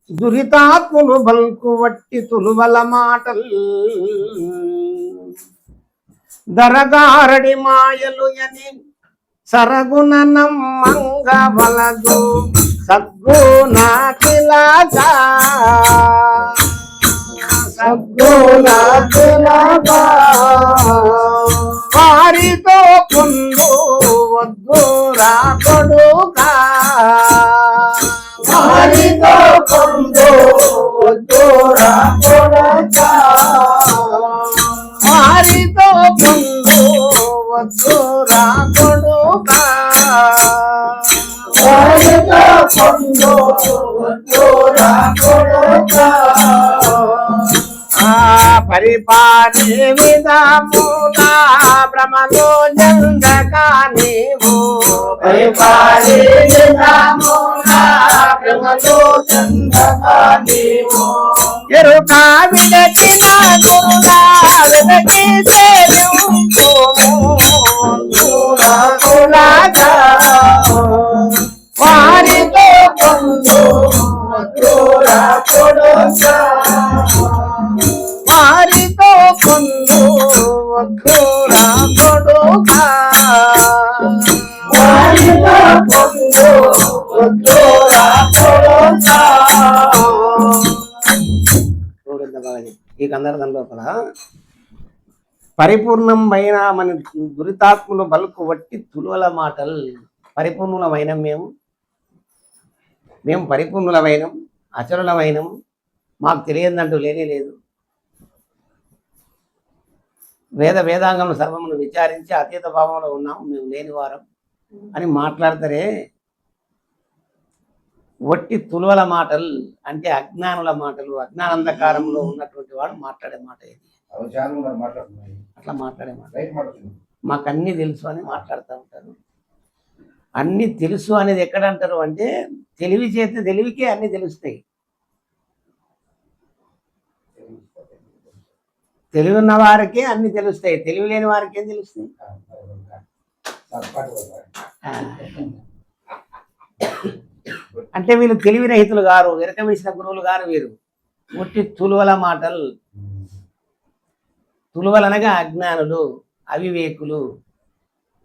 దురితాత్ములు bulk వట్టి తులువల మాటలు దరగారడి మాయలు అని సరగుణ నమ్మంగ వలదు సద్గుణ తిలకా సద్గుణ తిలకా వారితో పొందు వద్దురా కొడుకా వారితో పొందు వద్దురా కొడుకా వారితో పొందు వద్దురా కొడుకా వారితో పొందు వద్దురా కొడుకా పరిపాలే విధముగా భ్రమలో జంగకా నీవు పరిపాలే విధముగా భ్రమలో జంగకా నీవు ఎరుకా విడచిన గురులా వెదకి సేవింపు కులాగా వారితో పొందు వద్దురా కొడుకా వారితో పొందు వద్దురా కొడుకా వారితో పొందు వద్దురా కొడుకా. ఈ కందర్గం లోపల పరిపూర్ణమైన మన దురితాత్ములు బలుకు వట్టి తులువల మాటలు. పరిపూర్ణులమైన మేము పరిపూర్ణులమైనం, అచరులమైనం, మాకు తెలియదంటూ లేనే లేదు. వేదాంగం సర్వమును విచారించి అతీత భావంలో ఉన్నాము, మేము లేని వారం అని మాట్లాడతారే. వట్టి తులువల మాటలు అంటే అజ్ఞానుల మాటలు. అజ్ఞానంధకారంలో ఉన్నటువంటి వాడు మాట్లాడే మాట ఇది. అట్లా మాట్లాడే మాట. మాకు అన్నీ తెలుసు అని మాట్లాడుతూ ఉంటారు. అన్నీ తెలుసు అనేది ఎక్కడ అంటారు అంటే తెలివి చేస్తే తెలివికే అన్నీ తెలుస్తాయి. తెలివి ఉన్న వారికే అన్ని తెలుస్తాయి, తెలివి లేని వారికి ఏం తెలుస్తాయి? అంటే వీళ్ళు తెలివి రహితులు గారు, ఎరక వేసిన గురువులు గారు వీరు. ఉట్టి తులువల మాటలు. తులువలనగా అజ్ఞానులు, అవివేకులు,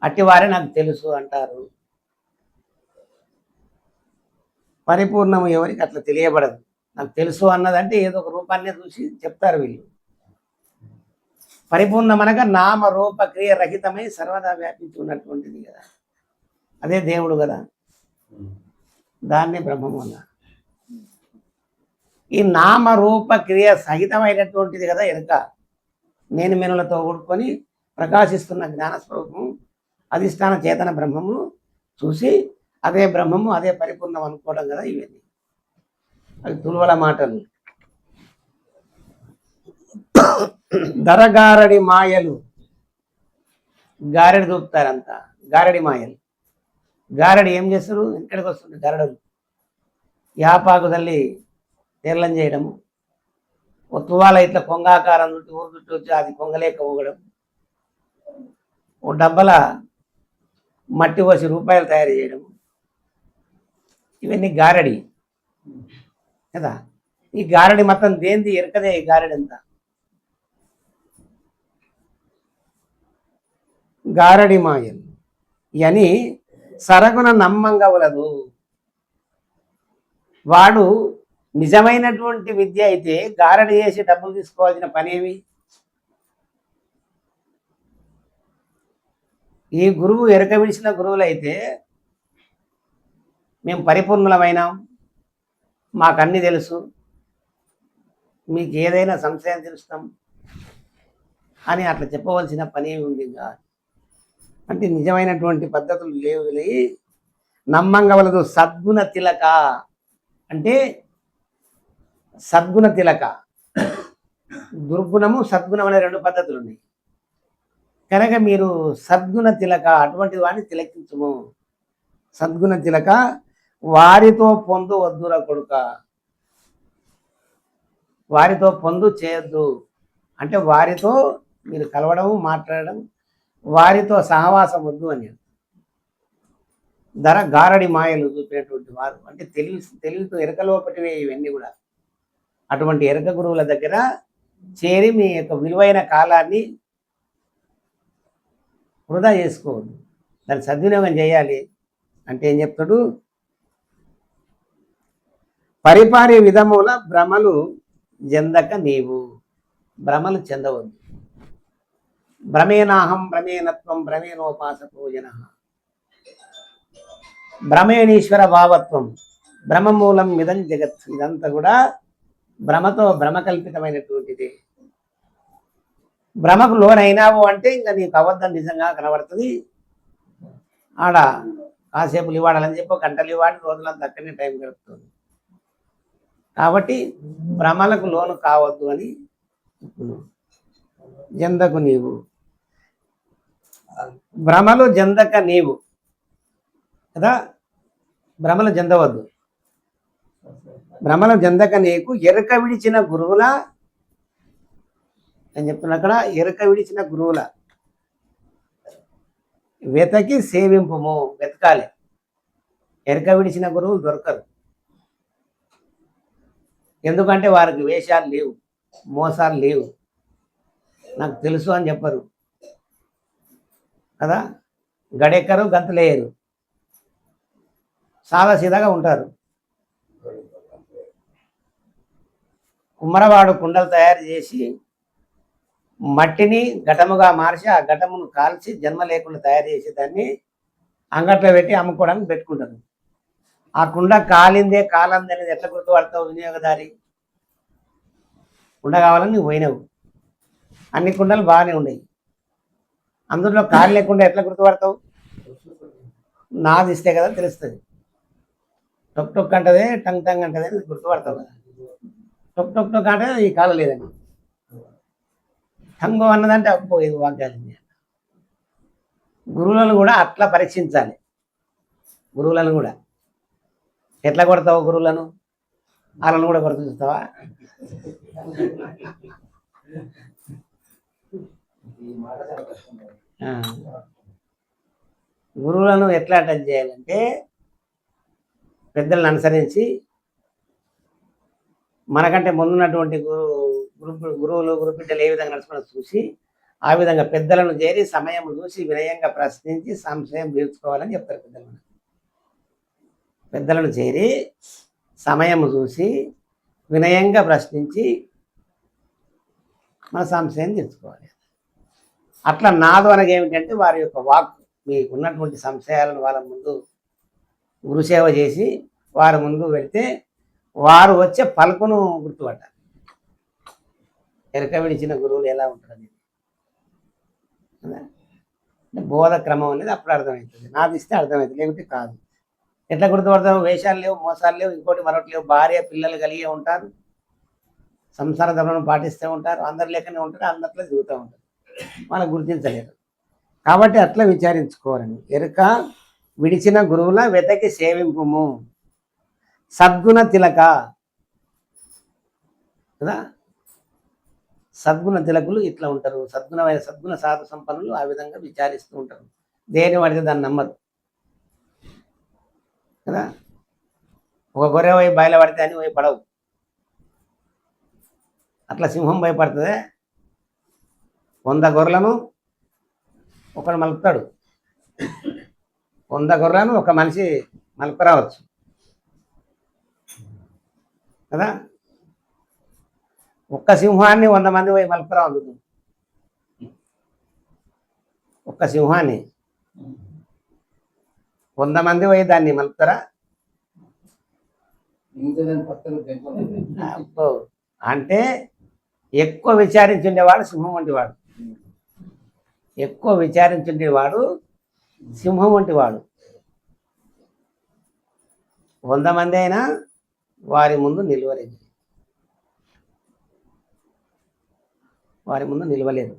అట్టివారే నాకు తెలుసు అంటారు. పరిపూర్ణము ఎవరికి అట్లా తెలియబడదు. నాకు తెలుసు అన్నదంటే ఏదో ఒక రూపాన్ని చూసి చెప్తారు వీళ్ళు. పరిపూర్ణమనగా నామ రూప క్రియ రహితమై సర్వదా వ్యాపించి ఉన్నటువంటిది కదా, అదే దేవుడు కదా, దాన్నే బ్రహ్మము అన్నారు. ఈ నామరూప క్రియ సహితమైనటువంటిది కదా ఎరుక. నేను మెనులతో కూడుకొని ప్రకాశిస్తున్న జ్ఞానస్వరూపము అధిష్టాన చేతన బ్రహ్మము చూసి అదే బ్రహ్మము అదే పరిపూర్ణం అనుకోవడం కదా ఇవన్నీ. అవి తులువల మాటలు. దరగారడి మాయలు, గారెడి దూపుతారంతా. గారడి మాయలు. గారడి ఏం చేస్తారు? ఇక్కడికి వస్తుంది గరడలు. యాపాకు తల్లి తెల్లం చేయడము, ఓ తువాల ఇట్లా కొంగాకారం చుట్టూ ఊరు చుట్టూ వచ్చి అది కొంగలేక ఊగడం, ఓ డబ్బల మట్టి పోసి రూపాయలు తయారు చేయడం, ఇవన్నీ గారడి కదా. ఈ గారడి మొత్తం దేంది ఎరకదే. ఈ గారడి అంతా గారడి మాయలు అని సరగున నమ్మంగా వలదు. వాడు నిజమైనటువంటి విద్య అయితే గారడి చేసి డబ్బులు తీసుకోవాల్సిన పనేమి? ఈ గురువు ఎరక విడిచిన గురువులు అయితే మేము పరిపూర్ణులమైనాం, మాకు అన్నీ తెలుసు, మీకు ఏదైనా సంశయం తెలుస్తాం అని అట్లా చెప్పవలసిన పనేమి ఉంది? అంటే నిజమైనటువంటి పద్ధతులు లేవు. నమ్మంగా వలదు. సద్గుణ తిలక అంటే సద్గుణ తిలక, దుర్గుణము సద్గుణం అనే రెండు పద్ధతులు ఉన్నాయి కనుక మీరు సద్గుణ తిలక అటువంటి వాడిని తిలకించము. సద్గుణ తిలక వారితో పొందు వద్దురా కొడుక. వారితో పొందు చేయొద్దు అంటే వారితో మీరు కలవడం, మాట్లాడడం, వారితో సహవాసం వద్దు అని. గారడి మాయలు చూపినటువంటి ఉన్నటువంటి వారు, అంటే తెలివితో ఎరకలోపటివే ఇవన్నీ కూడా. అటువంటి ఎరక గురువుల దగ్గర చేరి మీ యొక్క విలువైన కాలాన్ని వృధా చేసుకోవద్దు, దాన్ని సద్వినియోగం చేయాలి. అంటే ఏం చెప్తాడు, పరిపారి విధముల భ్రమలు జందక నీవు, భ్రమలు చెందవద్దు. భ్రమేనాహం భ్రమేనత్వం భ్రమేనోపాసకో జన, భ్రమేణీశ్వర భావత్వం భ్రమమూలం మిదం జగత్. ఇదంతా కూడా భ్రమ కల్పితమైనటువంటిది. భ్రమకు లోనైనావు అంటే ఇంకా నీకు అబద్ధం నిజంగా కనబడుతుంది. ఆడ కాసేపులు ఇవ్వాలని చెప్పి గంటలు ఇవ్వాలి, రోజులంతా అక్కడనే టైం గడుపుతుంది. కాబట్టి భ్రమలకు లోను కావద్దు అని జందకు నీవు, భ్రమలు జందక నీవు కదా, భ్రమలు జందవద్దు. భ్రమలు జందక నీకు ఎరుక విడిచిన గురువుల అని చెప్తున్నా అక్కడ, ఎరుక విడిచిన గురువుల వెతకి సేవింపుము, వెతకాలి. ఎరుక విడిచిన గురువులు దొరకరు. ఎందుకంటే వారికి వేషాలు లేవు, మోసాలు లేవు, నాకు తెలుసు అని చెప్పరు కదా, గడెక్కరు, గంతులేయరు, సాదాసీదాగా ఉంటారు. కుమ్మరవాడు కుండలు తయారు చేసి మట్టిని ఘటముగా మార్చి ఆ ఘటమును కాల్చి జన్మ లేకుండా తయారు చేసి దాన్ని అంగట్లో పెట్టి అమ్ముకోవడానికి పెట్టుకుంటారు. ఆ కుండ కాలిందే కాలంది అనేది ఎట్లా గుర్తుపడతావు వినియోగదారి? కుండ కావాలని నువ్వు పోయినావు, అన్ని కుండలు బాగానే ఉన్నాయి, అందులో కాలు లేకుండా ఎట్లా గుర్తుపడతావు? నాది ఇస్తే కదా తెలుస్తుంది. టొక్ టొక్ అంటదే, టంగ్ టంగ్ అంటదే గుర్తుపడతావు కదా. టొక్ టొక్ టొక్ అంటే ఈ కాలు లేదండి, టంగు అన్నదంటే అబ్బో ఇది వాగ్యాలు. గురువులను కూడా అట్లా పరీక్షించాలి. గురువులను కూడా ఎట్లా కొడతావు? గురువులను వాళ్ళను కూడా కొడుతూ చూస్తావా? గురువులను ఎట్లా అటెండ్ చేయాలంటే పెద్దలను అనుసరించి, మనకంటే ముందున్నటువంటి గురువులు గురుబిడ్డలు ఏ విధంగా నడుచుకుని చూసి ఆ విధంగా పెద్దలను చేరి సమయం చూసి వినయంగా ప్రశ్నించి సంశయం తీర్చుకోవాలని చెప్తారు పెద్దలు. పెద్దలను చేరి సమయం చూసి వినయంగా ప్రశ్నించి మన సంశయం తీర్చుకోవాలి. అట్లా నాదు అనగా ఏమిటంటే వారి యొక్క వాక్, మీకు ఉన్నటువంటి సంశయాలను వాళ్ళ ముందు గురుసేవ చేసి వారి ముందు పెడితే వారు వచ్చే పలుకును గుర్తుపట్టాలి. ఎరక విడిచిన గురువులు ఎలా ఉంటుంది బోధ క్రమం అనేది అప్పుడు అర్థమవుతుంది. నాది ఇస్తే అర్థమవుతుంది, లేకపోతే కాదు. ఎట్లా గుర్తుపడతావు? వేషాలు లేవు, మోసాలు లేవు, ఇంకోటి మరొకటి లేవు, భార్య పిల్లలు కలిగే ఉంటారు, సంసార ధర్మం పాటిస్తూ ఉంటారు, అందరి లేకనే ఉంటారు, అందరిలో దిగుతూ ఉంటారు, వాళ్ళని గుర్తించలేరు. కాబట్టి అట్లా విచారించుకోవాలని. ఎరుక విడిచిన గురువుల వెతకి సేవింపుము, సద్గుణ తిలక కదా. సద్గుణ తిలకులు ఇట్లా ఉంటారు, సద్గుణ సాధు సంపన్నులు ఆ విధంగా విచారిస్తూ ఉంటారు. దేని పడితే దాన్ని నమ్మరు కదా. ఒక గొర్రె పోయి బయలు పడితే అని పోయి పడవు, అట్లా సింహం భయపడుతుంది. 100 గొర్రెలను ఒకడు మలుపుతాడు, 100 గొర్రెలను ఒక మనిషి మలుపురావచ్చు కదా. ఒక్క సింహాన్ని 100 మంది పోయి మలుపురా అందుతుంది. ఒక్క సింహాన్ని 100 మంది పోయి దాన్ని మలుపుతారా? అంటే ఎక్కువ విచారించుండేవాడు సింహం వంటి వాడు, ఎక్కువ విచారించుండేవాడు సింహం వంటి వాడు. 100 మంది అయినా వారి ముందు నిలవలేదు, వారి ముందు నిలవలేదు.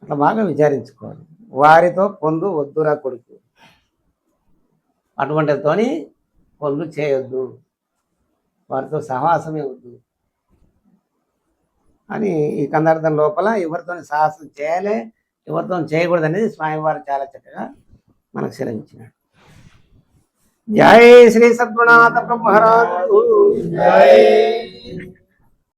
అట్లా బాగా విచారించుకోవాలి. వారితో పొందు వద్దురా కొడుకు, అటువంటితోని పొందు చేయొద్దు, వారితో సహవాసమే వద్దు అని ఈ కందార్థం లోపల ఎవరితో సాహసం చేయాలి, ఎవరితో చేయకూడదు అనేది స్వామివారు చాలా చక్కగా మనకు సెలవిచ్చినాడు. జై శ్రీ సద్గుణాథ బ్రహ్మరాజు. జై